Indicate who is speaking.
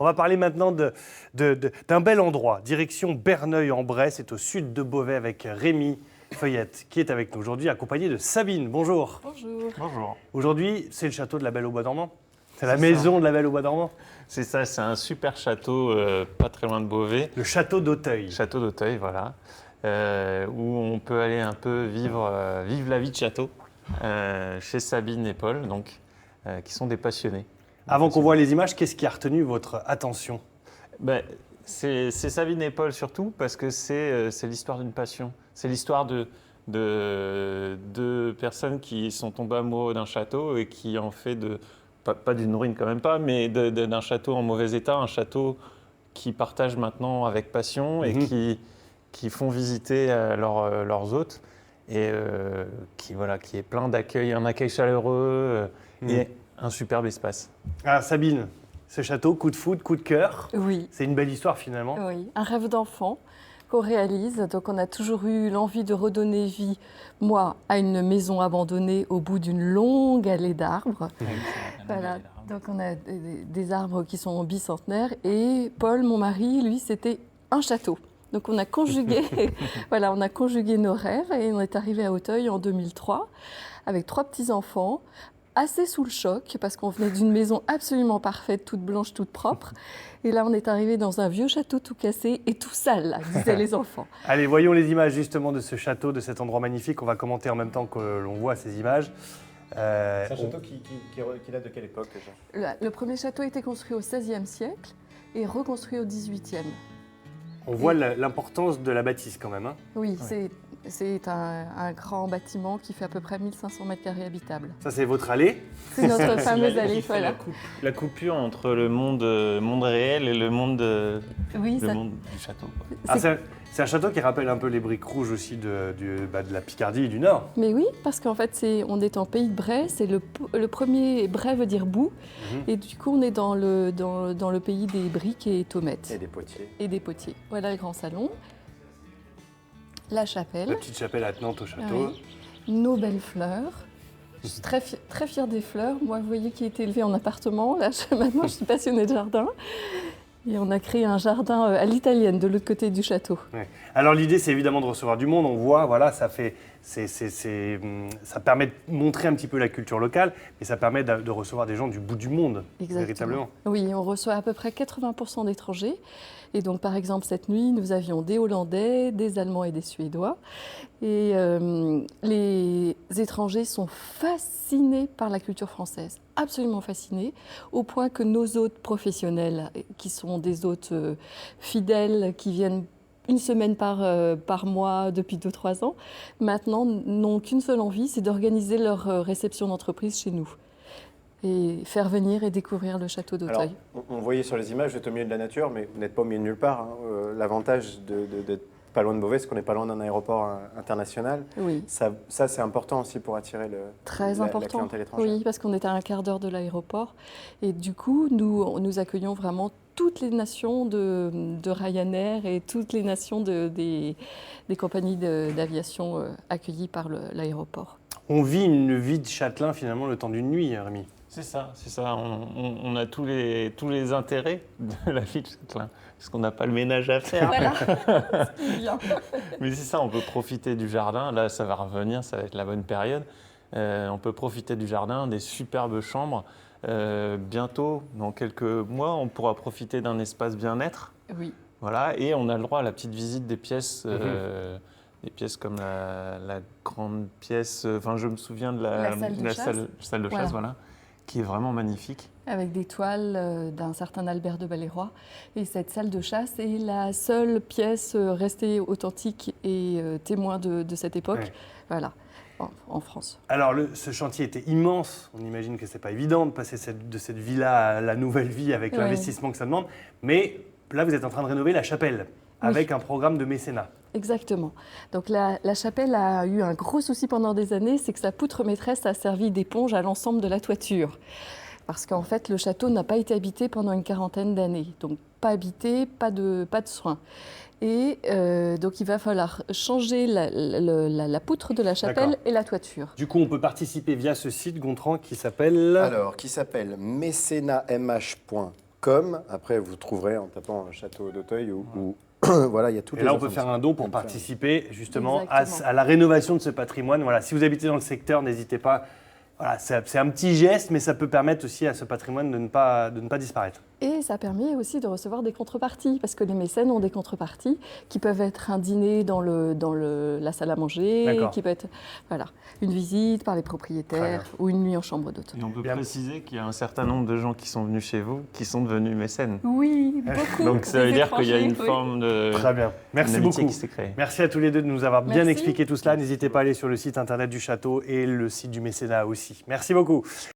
Speaker 1: On va parler maintenant d'un bel endroit, direction Berneuil-en-Bray, c'est au sud de Beauvais avec Rémi Feuillette qui est avec nous aujourd'hui, accompagné de Sabine. Bonjour.
Speaker 2: Bonjour.
Speaker 3: Bonjour.
Speaker 1: Aujourd'hui, c'est le château de la Belle au Bois dormant. C'est la maison de la Belle au Bois dormant.
Speaker 3: C'est ça, c'est un super château pas très loin de Beauvais.
Speaker 1: Le château d'Auteuil.
Speaker 3: Château d'Auteuil, voilà. Où on peut aller un peu vivre la vie de château chez Sabine et Paul, donc, qui sont des passionnés.
Speaker 1: Avant qu'on voit les images, qu'est-ce qui a retenu votre attention ?
Speaker 3: C'est Sabine et Paul surtout, parce que c'est l'histoire d'une passion. C'est l'histoire de deux personnes qui sont tombées amoureux d'un château et qui en fait pas d'une ruine quand même pas, mais d'un château en mauvais état, un château qui partagent maintenant avec passion et qui font visiter leurs hôtes et qui est plein d'accueil, un accueil chaleureux et un superbe espace.
Speaker 1: Ah, Sabine, ce château, coup de foudre, coup de cœur.
Speaker 2: Oui.
Speaker 1: C'est une belle histoire finalement.
Speaker 2: Oui, un rêve d'enfant qu'on réalise. Donc on a toujours eu l'envie de redonner vie, moi, à une maison abandonnée au bout d'une longue allée d'arbres. Voilà. Donc on a des arbres qui sont bicentenaires et Paul, mon mari, lui, c'était un château. Donc on a conjugué, on a conjugué nos rêves et on est arrivé à Auteuil en 2003 avec 3 petits-enfants, assez sous le choc parce qu'on venait d'une maison absolument parfaite, toute blanche, toute propre. Et là, on est arrivé dans un vieux château tout cassé et tout sale, là, disaient les enfants.
Speaker 1: Allez, voyons les images justement de ce château, de cet endroit magnifique. On va commenter en même temps que l'on voit ces images.
Speaker 4: C'est un château qui date de quelle époque déjà ?
Speaker 2: Le premier château a été construit au XVIe siècle et reconstruit au XVIIIe.
Speaker 1: On voit l'importance de la bâtisse quand même. Hein.
Speaker 2: Oui, c'est un grand bâtiment qui fait à peu près 1500 mètres carrés habitables.
Speaker 1: Ça, c'est votre allée.
Speaker 2: C'est notre fameuse allée, voilà.
Speaker 3: La coupure entre le monde réel et le monde
Speaker 2: Oui,
Speaker 3: monde du château.
Speaker 1: C'est un château qui rappelle un peu les briques rouges aussi de la Picardie et du Nord.
Speaker 2: Mais oui, parce qu'en fait, on est en pays de Bray, c'est le premier Bray veut dire bout, et du coup, on est dans le pays des briques et tomates.
Speaker 4: Et des potiers.
Speaker 2: Et des potiers. Voilà le grand salon, la chapelle.
Speaker 1: La petite chapelle attenante au château.
Speaker 2: Oui. Nos belles fleurs. Je suis très fière des fleurs. Moi, vous voyez, qui a été élevée en appartement. Là, maintenant, je suis passionnée de jardin. Et on a créé un jardin à l'italienne de l'autre côté du château.
Speaker 1: Ouais. Alors l'idée, c'est évidemment de recevoir du monde. On voit, voilà, ça permet de montrer un petit peu la culture locale, mais ça permet de recevoir des gens du bout du monde, véritablement.
Speaker 2: Oui, on reçoit à peu près 80% d'étrangers. Et donc, par exemple, cette nuit, nous avions des Hollandais, des Allemands et des Suédois. Et les étrangers sont fascinés par la culture française, absolument fascinés, au point que nos hôtes professionnels, qui sont des hôtes fidèles, qui viennent une semaine par mois depuis 2-3 ans, maintenant n'ont qu'une seule envie, c'est d'organiser leur réception d'entreprise chez nous et faire venir et découvrir le château d'Auteuil.
Speaker 4: Alors, on voyait sur les images, vous êtes au milieu de la nature, mais vous n'êtes pas au milieu de nulle part. Hein. L'avantage d'être pas loin de Beauvais, c'est qu'on n'est pas loin d'un aéroport international.
Speaker 2: Oui.
Speaker 4: Ça c'est important aussi pour attirer la clientèle étrangère.
Speaker 2: Oui, parce qu'on est à un quart d'heure de l'aéroport. Et du coup, nous accueillons vraiment toutes les nations de Ryanair et toutes les nations des compagnies d'aviation accueillies par l'aéroport.
Speaker 1: On vit une vie de châtelain finalement le temps d'une nuit, Rémi.
Speaker 3: C'est ça. On a tous les intérêts de la vie de châtelain, parce qu'on n'a pas le ménage à faire.
Speaker 2: Voilà, ce qui est bien.
Speaker 3: Mais c'est ça, on peut profiter du jardin. Là, ça va revenir, ça va être la bonne période. On peut profiter du jardin, des superbes chambres. Bientôt, dans quelques mois, on pourra profiter d'un espace bien-être.
Speaker 2: Oui.
Speaker 3: Voilà, et on a le droit à la petite visite des pièces. Des pièces comme la grande pièce, je me souviens de la salle de chasse, voilà, qui est vraiment magnifique.
Speaker 2: Avec des toiles d'un certain Albert de Balleroy. Et cette salle de chasse est la seule pièce restée authentique et témoin de cette époque, voilà, en France.
Speaker 1: Alors ce chantier était immense, on imagine que ce n'est pas évident de passer de cette villa à la nouvelle vie avec l'investissement que ça demande, mais là vous êtes en train de rénover la chapelle avec un programme de mécénat.
Speaker 2: Exactement. Donc la chapelle a eu un gros souci pendant des années, c'est que sa poutre maîtresse a servi d'éponge à l'ensemble de la toiture. Parce qu'en fait, le château n'a pas été habité pendant une quarantaine d'années. Donc pas habité, pas de soins. Et donc il va falloir changer la poutre de la chapelle et la toiture.
Speaker 1: Du coup, on peut participer via ce site, Gontran, qui s'appelle...
Speaker 4: Alors, qui s'appelle mécénatmh.com. .com. Après, vous trouverez en tapant Château d'Auteuil ou voilà, il y a toutes
Speaker 1: Et
Speaker 4: les
Speaker 1: là, on peut
Speaker 4: informations.
Speaker 1: faire un don pour participer justement
Speaker 2: Exactement.
Speaker 1: à la rénovation de ce patrimoine. Voilà, si vous habitez dans le secteur, n'hésitez pas. Voilà, c'est un petit geste, mais ça peut permettre aussi à ce patrimoine de ne pas disparaître.
Speaker 2: Et ça permet aussi de recevoir des contreparties, parce que les mécènes ont des contreparties qui peuvent être un dîner dans la salle à manger,
Speaker 1: D'accord.
Speaker 2: qui peut être une visite par les propriétaires ou une nuit en chambre d'hôte.
Speaker 3: Et on peut
Speaker 1: Bien.
Speaker 3: préciser qu'il y a un certain nombre de gens qui sont venus chez vous, qui sont devenus mécènes.
Speaker 2: Oui, beaucoup.
Speaker 3: Donc ça veut
Speaker 2: Des
Speaker 3: dire qu'il y a une
Speaker 2: étrangers,
Speaker 3: forme de
Speaker 1: Très bien. Merci
Speaker 3: d'amitié
Speaker 1: beaucoup.
Speaker 3: qui s'est créée.
Speaker 1: Merci à tous les deux de nous avoir bien
Speaker 2: Merci.
Speaker 1: expliqué tout cela. N'hésitez pas à aller sur le site internet du château et le site du mécénat aussi. Merci beaucoup.